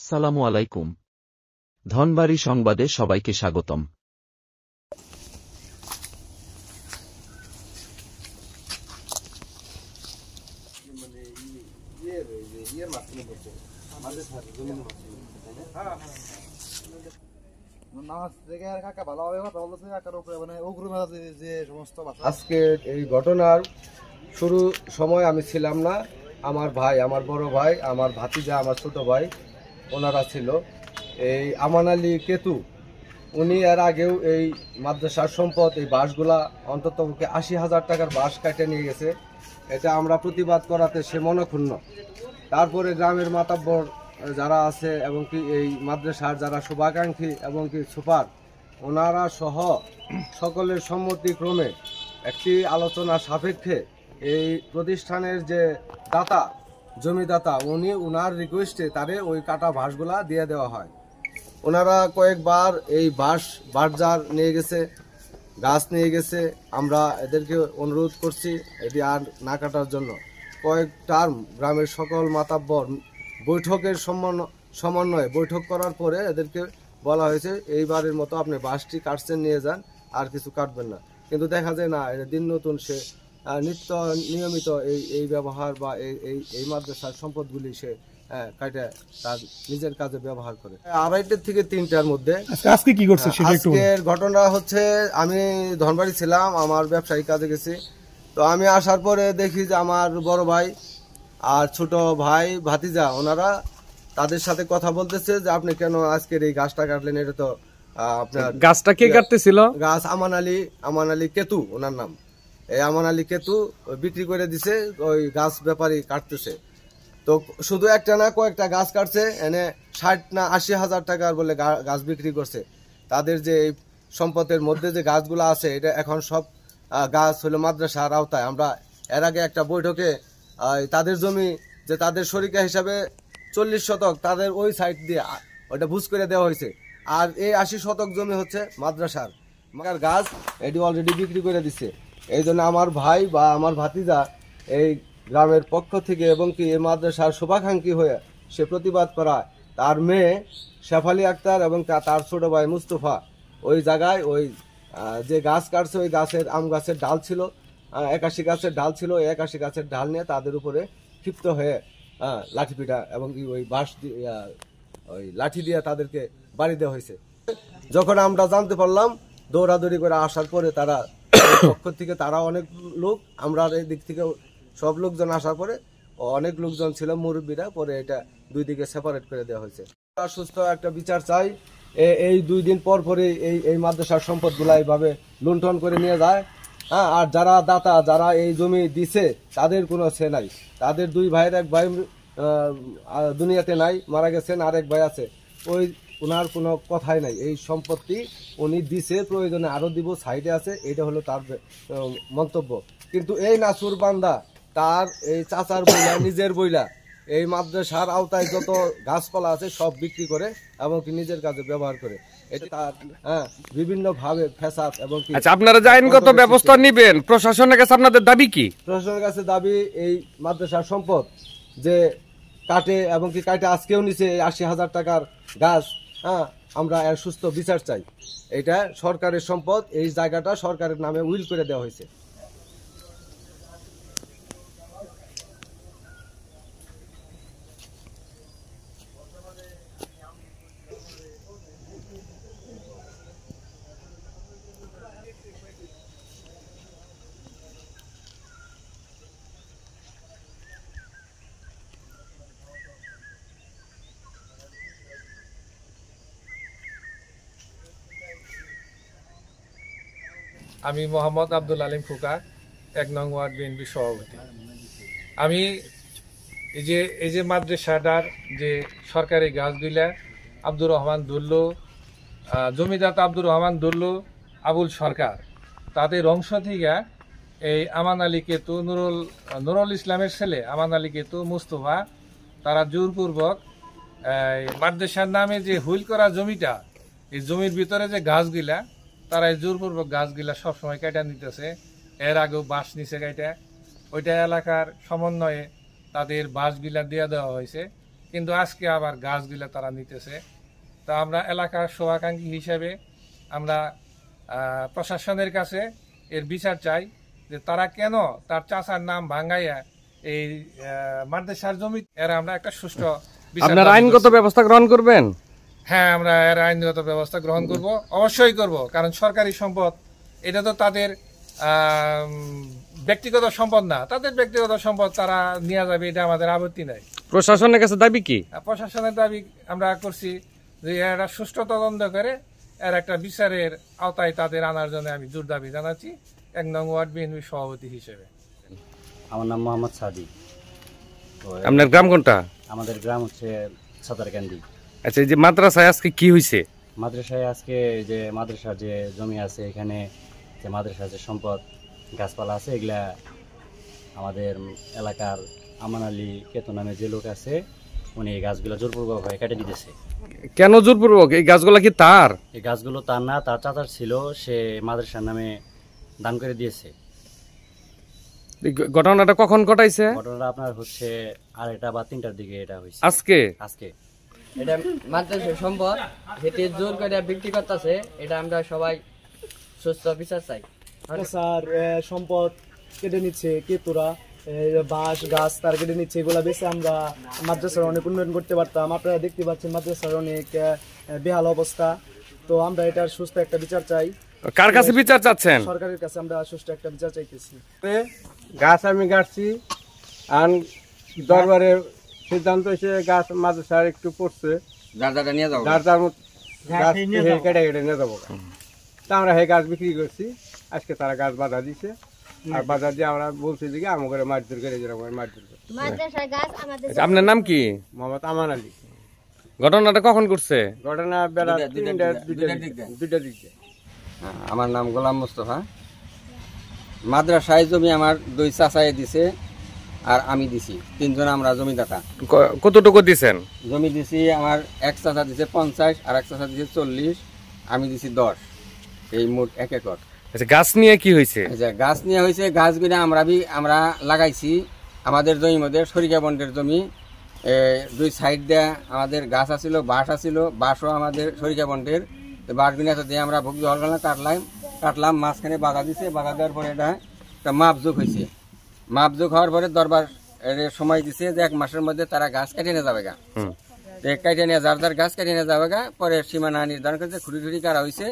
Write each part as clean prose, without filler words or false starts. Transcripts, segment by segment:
আসসালামু আলাইকুম। ধনবাড়ি সংবাদে সবাইকে স্বাগতম। আজকে এই ঘটনার শুরু সময় আমি ছিলাম না, আমার ভাই, আমার বড় ভাই, আমার ভাতিজা, আমার ছোট ভাই ওনারা ছিল। এই আমান আলী কেতু উনি এর আগেও এই মাদ্রাসার সম্পদ এই বাঁশগুলা অন্তত ৮০,০০০ টাকার বাঁশ কাটে নিয়ে গেছে। এটা আমরা প্রতিবাদ করাতে সে মনক্ষুণ্ণ। তারপরে গ্রামের মাতাব্বর যারা আছে এবং কি এই মাদ্রাসার যারা শুভাকাঙ্ক্ষী এবং কি সুপার ওনারা সহ সকলের সম্মতিক্রমে একটি আলোচনা সাপেক্ষে এই প্রতিষ্ঠানের যে দাতা জমিদাতা উনি ওনার রিকোয়েস্টে তারে ওই কাটা বাঁশগুলা দিয়ে দেওয়া হয়। ওনারা কয়েকবার এই বাঁশজার নিয়ে গেছে, গাছ নিয়ে গেছে। আমরা এদেরকে অনুরোধ করছি এটি আর না কাটার জন্য। কয়েক টার্ম গ্রামের সকল মাতাব্বর বৈঠকের সমন্বয়ে বৈঠক করার পরে এদেরকে বলা হয়েছে এইবারের মতো আপনি বাঁশটি কাটছেন নিয়ে যান, আর কিছু কাটবেন না। কিন্তু দেখা যায় না, দিন নতুন সে নিয়মিত এই ব্যবহার বা এই মাদ্রাসার সম্পদগুলি সে কাটে তার নিজের কাজে ব্যবহার করে। ২:৩০ থেকে ৩টার মধ্যে আজকে কি করছে আজকের ঘটনা হচ্ছে, আমি ধনবাড়ি ছিলাম, আমার ব্যবসায়িক কাজে গেছি। তো আমি আসার পরে দেখি যে আমার বড় ভাই আর ছোট ভাই ভাতিজা ওনারা তাদের সাথে কথা বলতেছে যে আপনি কেন আজকের এই গাছটা কাটলেন। এটা তো আপনার গাছটা কে কাটতেছিল? গাছ আমান আলী কেতু ওনার নাম। এই আমান আলী কেতু বিক্রি করে দিছে, ওই গাছ ব্যাপারী কাটতেছে। তো শুধু একটা না, কয়েকটা গাছ কাটছে, এনে ৬০ না ৮০,০০০ টাকার বলে গাছ বিক্রি করছে। তাদের যে এই সম্পদের মধ্যে যে গাছগুলো আছে এটা এখন সব গাছ হলো মাদ্রাসার আওতায়। আমরা এর আগে একটা বৈঠকে তাদের জমি যে তাদের শরিকা হিসাবে ৪০ শতক তাদের ওই সাইড দিয়ে ওটা বুঝ করে দেওয়া হয়েছে, আর এই ৮০ শতক জমি হচ্ছে মাদ্রাসার গাছ, এটি অলরেডি বিক্রি করে দিচ্ছে। এই জন্য আমার ভাই বা আমার ভাতিজা এই গ্রামের পক্ষ থেকে এবং কি এই মাদ্রাসার শুভাকাঙ্ক্ষী হয়ে সে প্রতিবাদ করা, তার মেয়ে শেফালি আক্তার এবং তার ছোট ভাই মুস্তফা ওই জায়গায় ওই যে গাছ কাটছে ওই গাছের আম গাছের ডাল ছিল, ৮১ গাছের ডাল ছিল, ৮১ গাছের ডাল নিয়ে তাদের উপরে ক্ষিপ্ত হয়ে লাঠিপিটা এবং ওই বাঁশ ওই লাঠি দিয়ে তাদেরকে বাড়ি দেওয়া হয়েছে। যখন আমরা জানতে পারলাম দৌড়াদৌড়ি করে আসার পরে তারা পক্ষ থেকে তারা অনেক লোক, আমরা এই দিক থেকে সব লোকজন আসার পরে অনেক লোকজন ছিল মুরব্বীরা, পরে এটা দুই দিকে সেপারেট করে দেওয়া হয়েছে। সুস্থ একটা বিচার চাই। এই ২ দিন পর পরে এই মাদ্রাসার সম্পদগুলা এইভাবে লুণ্ঠন করে নিয়ে যায়। হ্যাঁ, আর যারা দাতা যারা এই জমি দিছে তাদের কোনো সে নাই। তাদের ২ ভাইয়ের এক ভাই দুনিয়াতে নাই, মারা গেছেন, আর এক ভাই আছে, ওই ওনার কোনো কথাই নাই। এই সম্পত্তি উনি দিছে, প্রয়োজনে আরো দিব, সাইডে আছে, এটা হলো তার মন্তব্য। কিন্তু এই নাসুর বান্দা তার এই চাচার বইলা নিজের বইলা এই মাদ্রাসার আওতায় যত গাছপালা আছে সব বিক্রি করে এবং কি নিজের কাজে ব্যবহার করে। এটা তার বিভিন্ন ভাবে ফ্যাসাদ এবং কি। আচ্ছা, আপনারা আইনগত ব্যবস্থা নেবেন, প্রশাসনের কাছে আপনাদের দাবি কি? প্রশাসনের কাছে দাবি এই মাদ্রাসার সম্পদ যে কাটে এবং কি কাটে আজকেও নিচে ৮০,০০০ টাকার গাছ, আমরা এর সুস্থ বিচার চাই। এটা সরকারের সম্পদ, এই জায়গাটা সরকারের নামে উইল করে দেওয়া হয়েছে। আমি মোহাম্মদ আব্দুল আলিম ফুকা, ১ নং ওয়ার্ড বিএনপি সভাপতি। আমি এই যে মাদ্রাসাটার যে সরকারি গাছগুলা আব্দুর রহমান দুল্লু, জমিদাতা আব্দুর রহমান দুল্লু, আবুল সরকার, তাদের অংশ থেকে এই আমান আলী কেতু, নুরুল ইসলামের ছেলে আমান আলী কেতু, মুস্তফা, তারা জোরপূর্বক মাদ্রাসার নামে যে হুইল করা জমিটা, এই জমির ভিতরে যে গাছগুলা তারা এই জোরপূর্বক গাছগুলা সবসময় কেটে নিতেছে। এর আগেও বাঁশ নিচে কেটে ওইটা এলাকার সমন্বয়ে তাদের বাঁশগুলা দিয়ে দেওয়া হয়েছে। কিন্তু আজকে আবার গাছগুলা তারা নিতেছে। তা আমরা এলাকার শুভাকাঙ্ক্ষী হিসেবে আমরা প্রশাসনের কাছে এর বিচার চাই যে তারা কেন তার চাচার নাম ভাঙ্গাইয়া এই মাদ্রাসার জমি, এর আমরা একটা সুষ্ঠু বিচার আপনার দাবি আইনগত করছি। ব্যবস্থা গ্রহণ করবেন? হ্যাঁ, আমরা এর আইনগত ব্যবস্থা গ্রহণ করব, অবশ্যই করব, কারণ সরকারি সম্পদ, এটা তো তাদের ব্যক্তিগত সম্পদ না। তাদের ব্যক্তিগত সম্পদ তারা নিয়ে যাবে, এটা আমাদের আপত্তি নাই। প্রশাসনের কাছে দাবি কি? প্রশাসনের দাবি আমরা করছি যে এরা সুষ্ঠু তদন্ত করে এর একটা বিচারের আওতায় তাদের আনার জন্য আমি জোর দাবি জানাচ্ছি ১ নং ওয়ার্ড বিএনপি সভাপতি হিসেবে। আমার নাম মোহাম্মদ সাদি। তো আপনার গ্রাম কোনটা? আমাদের গ্রাম হচ্ছে সাতারকান্দি। আচ্ছা, এই যে মাদ্রাসায় আজকে কি হয়েছে? মাদ্রাসায় আজকে যে মাদ্রাসার যে জমি আছে, এখানে যে মাদ্রাসার যে সম্পদ গাছপালা আছে, এগুলা আমাদের এলাকার আমান আলী কেতু নামে যে লোক আছে, উনি এই গাছগুলো জোরপূর্বকভাবে কেটে দিতেছে। কেন জোরপূর্বক? এই গাছগুলা কি তার? এই গাছগুলো তার না, তার চাচার ছিল, সে মাদ্রাসার নামে দান করে দিয়েছে। এই ঘটনাটা কখন ঘটাইছে? ঘটনাটা আপনার হচ্ছে 2:30 বা 3টার দিকে এটা হয়েছে আজকে। আজকে। এটা মাদ্রাসার সম্পদ, সেটি জোর করে বিক্রি করতেছে। এটা আমরা সবাই সুস্থ বিচার চাই। স্যার সম্পদ কেটে নিচ্ছে, কেতুরা বাঁশ গাছ তার কেটে নিচ্ছে, এগুলা বেশি আমরা মাদ্রাসার অনেক উন্নয়ন করতে পারতাম। আপনারা দেখতে পাচ্ছেন মাদ্রাসার অনেক বেহাল অবস্থা। তো আমরা এটার সুস্থ একটা বিচার চাই। কার কাছে বিচার চাচ্ছেন? সরকারের কাছে আমরা সুস্থ একটা বিচার চাইতেছি। গাছ আমি কাটছি, আর দরবারে সিদ্ধান্ত হয়েছে গাছ মাদ্রাসার একটু পড়ছে, যার মতো গাছ কেটে কেটে নিয়ে যাবো। তা আমরা সেই গাছ বিক্রি করছি। আজকে তারা গাছ বাধা দিছে, আর বাধা দিয়ে আমরা বলছি দিকে আমাকে মারধর করে মারধর করছে। আপনার নাম কি? মোহাম্মদ আমান আলী। ঘটনাটা কখন ঘটছে? ঘটনা বেলা 2টার দিকে। আমার নাম গোলাম মুস্তফা। মাদ্রাসায় জমি আমার 2 চাচাই দিছে আর আমি দিছি, 3 জন আমরা জমিদাতা। কতটুকু দিছেন? জমি দিছি আমার এক চাচা দিছে 50, আর এক চাচা দিছে 40, আমি দিছি 10, এই মোট 1 একর। আচ্ছা, গাছ নিয়ে কি হয়েছে? আচ্ছা, গাছ নিয়ে হয়েছে, গাছগুলো আমরা লাগাইছি আমাদের জমির মধ্যে, শরিকা বন্ডের জমি। 2 সাইড দিয়ে আমাদের গাছ আছিল, বাঁশ আছিল, বাঁশও আমাদের শরিকা বন্ডের। বাঁশগুলো দিয়ে আমরা ভোগ জল কাটলাম, মাঝখানে বাধা দিছে। বাধা দেওয়ার পরে এটা একটা মাপযোগ হয়েছে। মাপযোগ হওয়ার পরে দরবার সময় দিছে যে 1 মাসের মধ্যে তারা গাছ কেটে নিয়ে যাবে গা। কেটে নিয়ে যার গাছ কেটে নিয়ে যাবে গা। পরে সীমানা নির্ধারণ করেছে, খুঁটি কারা হয়েছে,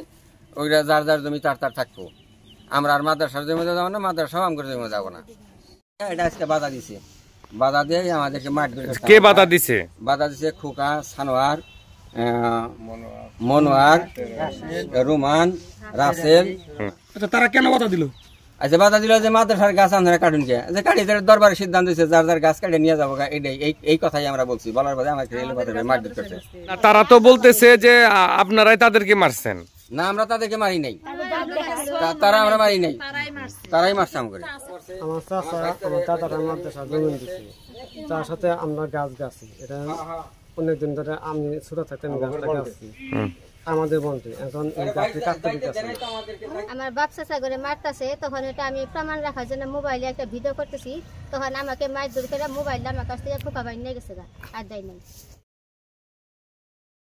ওইটা যার জমি তার থাকবো। আমরা আর মাদ্রাসার জমিতে যাবো না, মাদ্রাসাও আমাদের জমিতে যাবো না। এটা আজকে বাধা দিছে। বাধা দিয়ে আমাদেরকে মারধর। কে বাধা দিছে? বাধা দিছে খোকা, সানোয়ার, মনোয়ার, রুমান, রাসেল। তারা কেন বাধা দিল? আচ্ছা, বাধা দিল যে মাদ্রাসার গাছ আমরা কাটুন কে, যে কাটি দরবারের সিদ্ধান্ত দিচ্ছে যার গাছ কাটে নিয়ে যাবো। এই কথাই আমরা বলছি, বলার পরে আমাকে মারধর করছে। তারা তো বলতেছে যে আপনারাই তাদেরকে মারছেন। না, আমরা তাদেরকে মারি নাই, তারা আমরা মারি নাই, তারাই মারছে আমাকে। আমার চাচারা মাদ্রাসা জমি দিচ্ছে, তার সাথে আমরা গাছ গাছি। এটা অনেকদিন ধরে আমি ছোট থাকতে আমি গাছটা গাছি আমাদের বন্ধু। এখন এই গাছটি কাটতে দিতেছে। আমার বাপ চাচা করে মারতেছে, তখন এটা আমি প্রমাণ রাখার জন্য মোবাইলে একটা ভিডিও করতেছি। তখন আমাকে মারধর করে মোবাইলটা আমার কাছ থেকে খোকা বাইন নিয়ে গেছে, আর দেয় নাই।